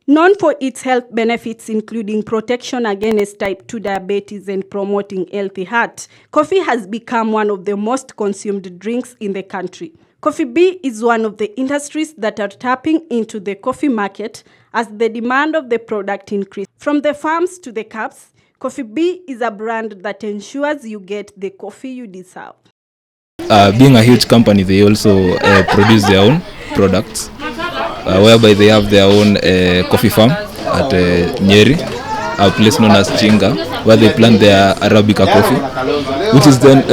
Known for its health benefits, including protection against type 2 diabetes and promoting healthy heart, coffee has become one of the most consumed drinks in the country. Coffeebee is one of the industries that are tapping into the coffee market as the demand of the product increases. From the farms to the cups, Coffeebee is a brand that ensures you get the coffee you deserve. Being a huge company, they also produce their own products, whereby they have their own coffee farm at Nyeri, a place known as Chinga, where they plant their Arabica coffee, which is then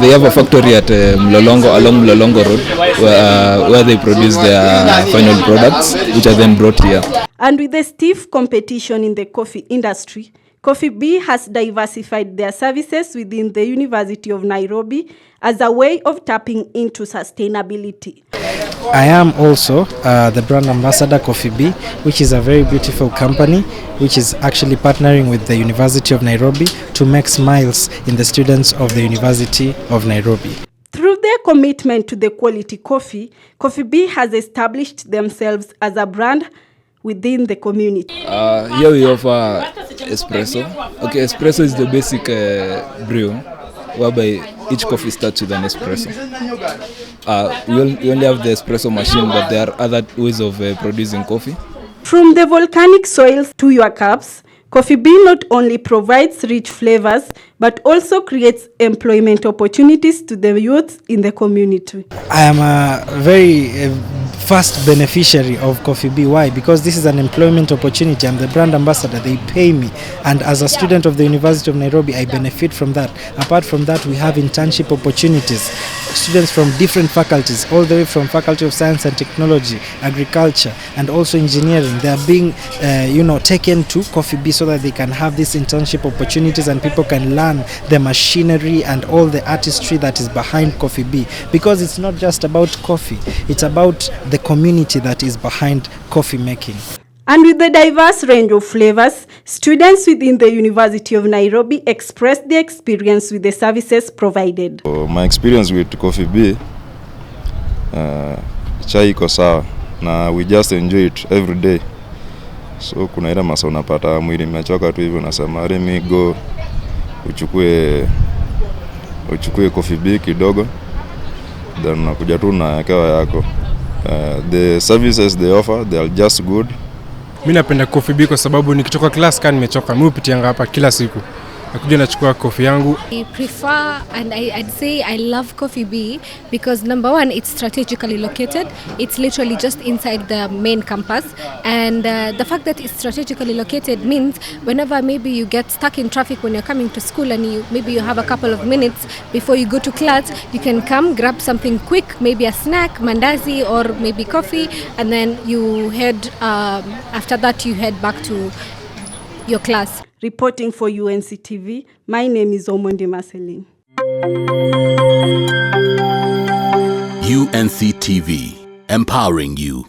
they have a factory at Mlolongo, along Mlolongo Road, where they produce their final products, which are then brought here. And with the stiff competition in the coffee industry, Coffeebee has diversified their services within the University of Nairobi as a way of tapping into sustainability. I am also the brand ambassador Coffeebee, which is a very beautiful company which is actually partnering with the University of Nairobi to make smiles in the students of the University of Nairobi. Through their commitment to the quality coffee, Coffeebee has established themselves as a brand within the community. Here we offer espresso. Okay, espresso is the basic brew, whereby each coffee starts with an espresso. We only have the espresso machine, but there are other ways of producing coffee. From the volcanic soils to your cups, Coffeebee not only provides rich flavors, but also creates employment opportunities to the youth in the community. I am a very first beneficiary of Coffeebee. Why? Because this is an employment opportunity. I'm the brand ambassador. They pay me. And as a student of the University of Nairobi, I benefit from that. Apart from that, we have internship opportunities. Students from different faculties, all the way from Faculty of Science and Technology, Agriculture, and also Engineering. They are being taken to Coffeebee so that they can have these internship opportunities and people can learn the machinery and all the artistry that is behind Coffeebee. Because it's not just about coffee, it's about the community that is behind coffee making. And with the diverse range of flavors, students within the University of Nairobi expressed their experience with the services provided. My experience with Coffeebee, chai iko sawa na we just enjoy it every day. So kuna ile masa unapata mwili umechoka tu hivyo, unasema let me go uchukue Coffeebee kidogo, then unakuja tu na kawa yako. The services they offer, they are just good. Mimi napenda Coffeebee kwa sababu nikitoka class kan nimechoka, mimi hupitianga hapa kila siku. Nakuja nachukua coffee yangu. I prefer and I'd say I love Coffeebee because number one, it's strategically located. It's literally just inside the main campus, and the fact that it's strategically located means whenever maybe you get stuck in traffic when you're coming to school and maybe you have a couple of minutes before you go to class, you can come grab something quick, maybe a snack, mandazi or maybe coffee, and then you head after that you head back to your class. Reporting for UNC TV, my name is Omondi Marceline. UNC TV, empowering you.